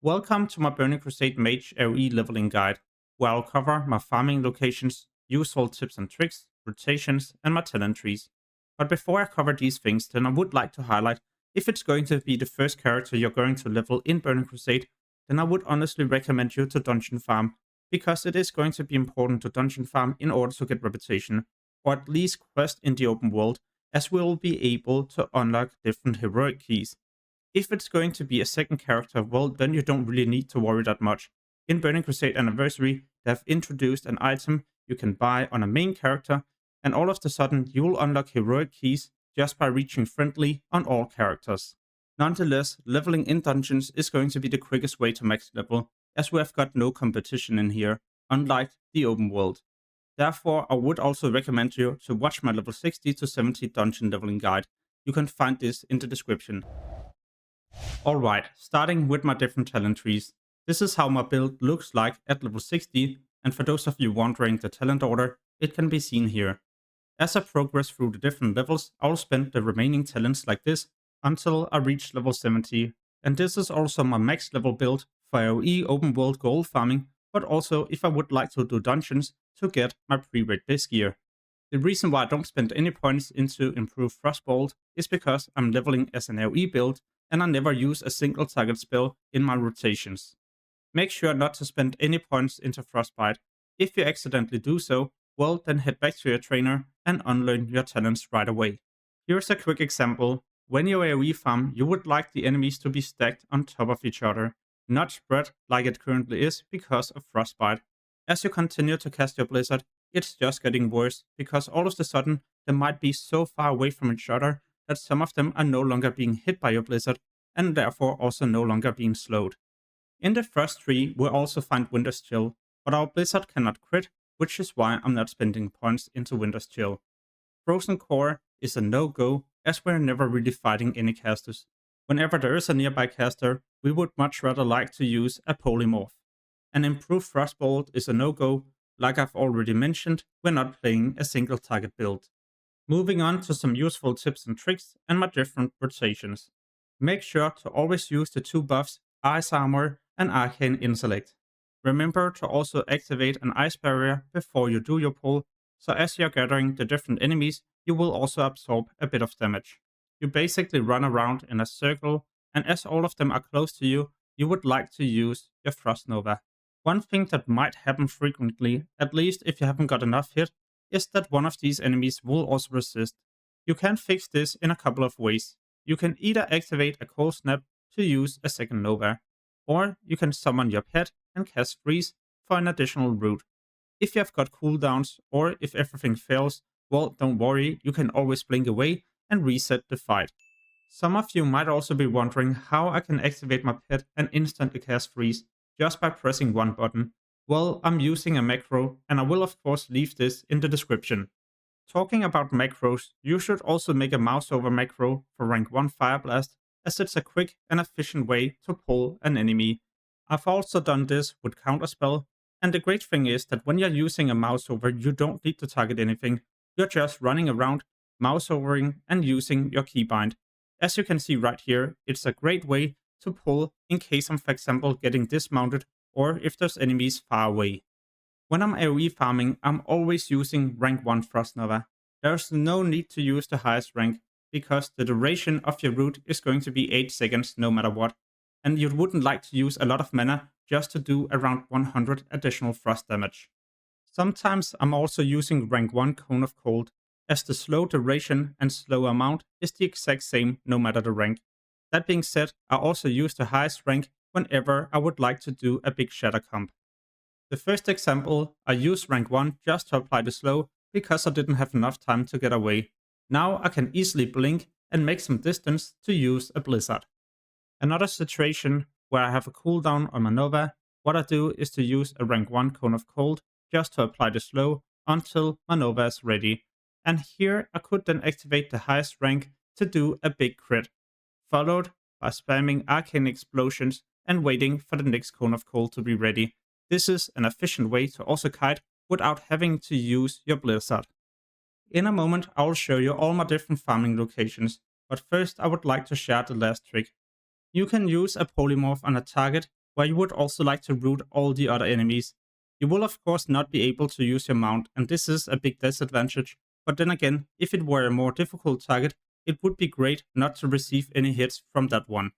Welcome to my Burning Crusade Mage Aoe leveling guide, where I'll cover my farming locations, useful tips and tricks, rotations, and my talent trees. But before I cover these things, then I would like to highlight, if it's going to be the first character you're going to level in Burning Crusade, then I would honestly recommend you to dungeon farm, because it is going to be important to dungeon farm in order to get reputation, or at least quest in the open world, as we will be able to unlock different heroic keys. If it's going to be a second character, well, then you don't really need to worry that much. In Burning Crusade Anniversary, they have introduced an item you can buy on a main character, and all of a sudden you will unlock heroic keys just by reaching friendly on all characters. Nonetheless, leveling in dungeons is going to be the quickest way to max level, as we have got no competition in here, unlike the open world. Therefore, I would also recommend you to watch my level 60 to 70 dungeon leveling guide. You can find this in the description. Alright, starting with my different talent trees. This is how my build looks like at level 60, and for those of you wondering the talent order, it can be seen here. As I progress through the different levels, I'll spend the remaining talents like this until I reach level 70, and this is also my max level build for AoE open world gold farming, but also if I would like to do dungeons to get my pre-raid base gear. The reason why I don't spend any points into improved Frostbolt is because I'm leveling as an AoE build, and I never use a single target spell in my rotations. Make sure not to spend any points into Frostbite. If you accidentally do so, well, then head back to your trainer and unlearn your talents right away. Here's a quick example. When you AoE farm, you would like the enemies to be stacked on top of each other, not spread like it currently is because of Frostbite. As you continue to cast your Blizzard, it's just getting worse, because all of a sudden they might be so far away from each other that some of them are no longer being hit by your Blizzard, and therefore also no longer being slowed. In the first tree, we'll also find Winter's Chill, but our Blizzard cannot crit, which is why I'm not spending points into Winter's Chill. Frozen Core is a no-go, as we're never really fighting any casters. Whenever there is a nearby caster, we would much rather like to use a polymorph. An improved Frostbolt is a no-go. Like I've already mentioned, we're not playing a single target build. Moving on to some useful tips and tricks and my different rotations. Make sure to always use the two buffs, Ice Armor and Arcane Intellect. Remember to also activate an Ice Barrier before you do your pull, so as you're gathering the different enemies, you will also absorb a bit of damage. You basically run around in a circle, and as all of them are close to you, you would like to use your Frost Nova. One thing that might happen frequently, at least if you haven't got enough hit, is that one of these enemies will also resist. You can fix this in a couple of ways. You can either activate a Cold Snap to use a second Nova, or you can summon your pet and cast Freeze for an additional route. If you have got cooldowns, or if everything fails, well, don't worry, you can always blink away and reset the fight. Some of you might also be wondering how I can activate my pet and instantly cast Freeze just by pressing one button. Well, I'm using a macro, and I will of course leave this in the description. Talking about macros, you should also make a Mouseover macro for rank 1 Fire Blast, as it's a quick and efficient way to pull an enemy. I've also done this with Counterspell, and the great thing is that when you're using a Mouseover, you don't need to target anything. You're just running around, Mouseovering and using your keybind. As you can see right here, it's a great way to pull in case I'm, for example, getting dismounted, or if there's enemies far away. When I'm AoE farming, I'm always using rank 1 Frost Nova. There's no need to use the highest rank, because the duration of your route is going to be 8 seconds no matter what, and you wouldn't like to use a lot of mana just to do around 100 additional frost damage. Sometimes I'm also using rank 1 Cone of Cold, as the slow duration and slow amount is the exact same no matter the rank. That being said, I also use the highest rank whenever I would like to do a big shatter comp. The first example, I used rank 1 just to apply the slow because I didn't have enough time to get away. Now I can easily blink and make some distance to use a Blizzard. Another situation where I have a cooldown on my Nova, what I do is to use a rank 1 Cone of Cold just to apply the slow until my Nova is ready. And here I could then activate the highest rank to do a big crit, followed by spamming Arcane Explosions and waiting for the next Cone of Cold to be ready. This is an efficient way to also kite without having to use your Blizzard. In a moment, I will show you all my different farming locations, but first I would like to share the last trick. You can use a polymorph on a target where you would also like to root all the other enemies. You will of course not be able to use your mount, and this is a big disadvantage, but then again, if it were a more difficult target, it would be great not to receive any hits from that one.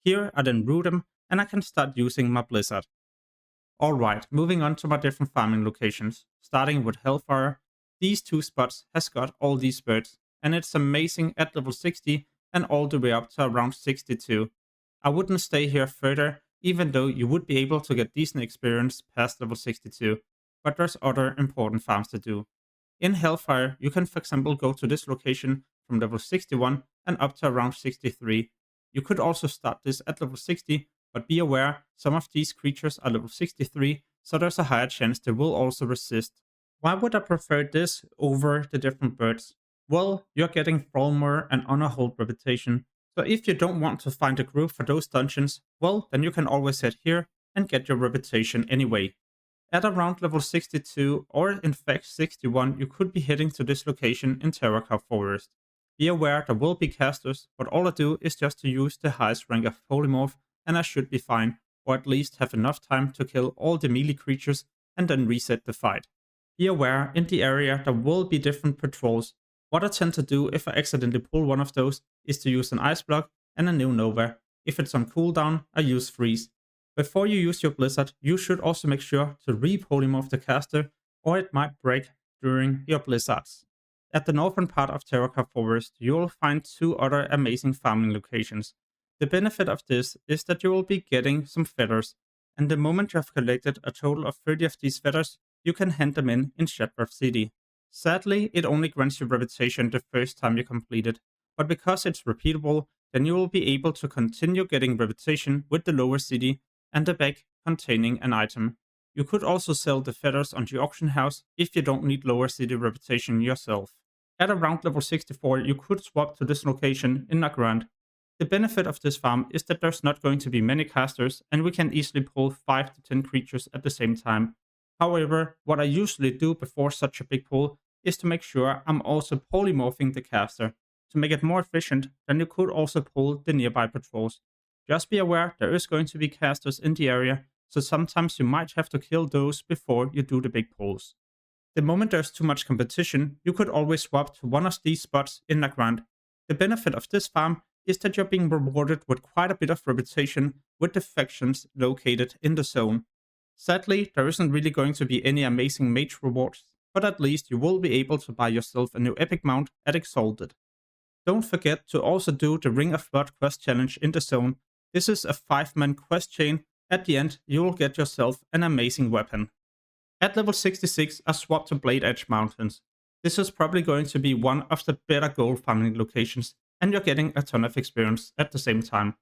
Here I then root them, and I can start using my Blizzard. Alright, moving on to my different farming locations, starting with Hellfire. These two spots has got all these birds, and it's amazing at level 60 and all the way up to around 62. I wouldn't stay here further, even though you would be able to get decent experience past level 62, but there's other important farms to do. In Hellfire, you can for example go to this location from level 61 and up to around 63. You could also start this at level 60, but be aware, some of these creatures are level 63, so there's a higher chance they will also resist. Why would I prefer this over the different birds? Well, you're getting Thrallmore and Honorhold reputation, so if you don't want to find a group for those dungeons, well, then you can always head here and get your reputation anyway. At around level 62 or in fact 61, you could be heading to this location in Terracow Forest. Be aware there will be casters, but all I do is just to use the highest rank of polymorph and I should be fine, or at least have enough time to kill all the melee creatures and then reset the fight. Be aware, in the area there will be different patrols. What I tend to do if I accidentally pull one of those is to use an ice block and a new Nova. If it's on cooldown, I use freeze. Before you use your Blizzard, you should also make sure to re-polymorph the caster, or it might break during your Blizzards. At the northern part of Terracow Forest, you will find two other amazing farming locations. The benefit of this is that you will be getting some feathers, and the moment you have collected a total of 30 of these feathers, you can hand them in Shadworth City. Sadly, it only grants you reputation the first time you complete it, but because it's repeatable, then you will be able to continue getting reputation with the lower city and the bag containing an item. You could also sell the feathers on the auction house if you don't need lower city reputation yourself. At around level 64, you could swap to this location in Nagrand. The benefit of this farm is that there's not going to be many casters and we can easily pull 5 to 10 creatures at the same time. However, what I usually do before such a big pull is to make sure I'm also polymorphing the caster. To make it more efficient, then you could also pull the nearby patrols. Just be aware there is going to be casters in the area, so sometimes you might have to kill those before you do the big pulls. The moment there's too much competition, you could always swap to one of these spots in Nagrand. The benefit of this farm is that you're being rewarded with quite a bit of reputation with the factions located in the zone. Sadly, there isn't really going to be any amazing mage rewards, but at least you will be able to buy yourself a new epic mount at Exalted. Don't forget to also do the Ring of Blood quest challenge in the zone. This is a 5-man quest chain. At the end, you will get yourself an amazing weapon. At level 66, I swapped to Blade Edge Mountains. This is probably going to be one of the better gold farming locations, and you're getting a ton of experience at the same time.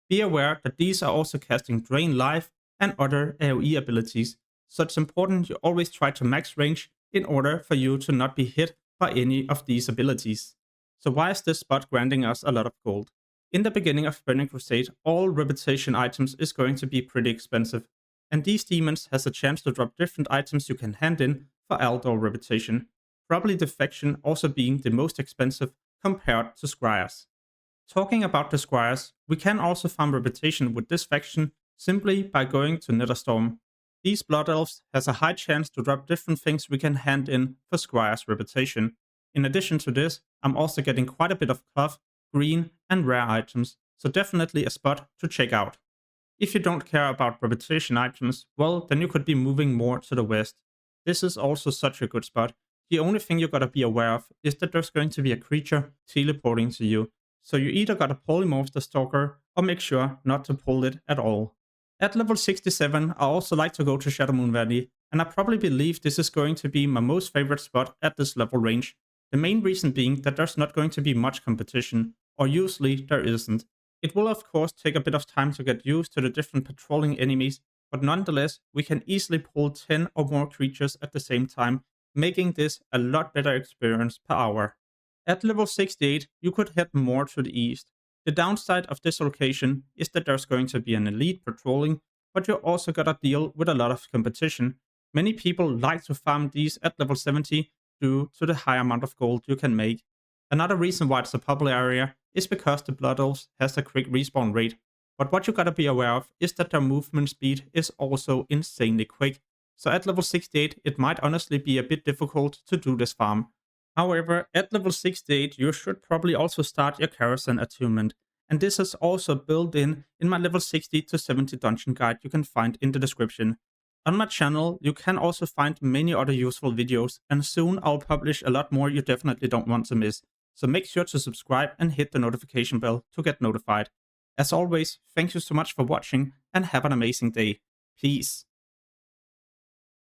Be aware that these are also casting Drain Life and other AoE abilities, so it's important you always try to max range in order for you to not be hit by any of these abilities. So why is this spot granting us a lot of gold? In the beginning of Burning Crusade, all reputation items is going to be pretty expensive, and these demons has a chance to drop different items you can hand in for Aldor reputation, probably the faction also being the most expensive compared to Squires. Talking about the Squires, we can also farm reputation with this faction simply by going to Netherstorm. These Blood Elves has a high chance to drop different things we can hand in for Squires reputation. In addition to this, I'm also getting quite a bit of cloth, green and rare items, so definitely a spot to check out. If you don't care about reputation items, well, then you could be moving more to the west. This is also such a good spot. The only thing you gotta be aware of is that there's going to be a creature teleporting to you, so you either gotta polymorph the Stalker or make sure not to pull it at all. At level 67, I also like to go to Shadowmoon Valley, and I probably believe this is going to be my most favorite spot at this level range. The main reason being that there's not going to be much competition, or usually there isn't. It will of course take a bit of time to get used to the different patrolling enemies, but nonetheless, we can easily pull 10 or more creatures at the same time, making this a lot better experience per hour. At level 68, you could head more to the east. The downside of this location is that there's going to be an elite patrolling, but you also gotta deal with a lot of competition. Many people like to farm these at level 70 due to the high amount of gold you can make. Another reason why it's a popular area is because the Blood Elves has a quick respawn rate. But what you gotta be aware of is that their movement speed is also insanely quick. So at level 68, it might honestly be a bit difficult to do this farm. However, at level 68, you should probably also start your Carousel attunement. And this is also built in my level 60 to 70 dungeon guide you can find in the description. On my channel, you can also find many other useful videos, and soon I'll publish a lot more you definitely don't want to miss. So make sure to subscribe and hit the notification bell to get notified. As always, thank you so much for watching and have an amazing day. Peace.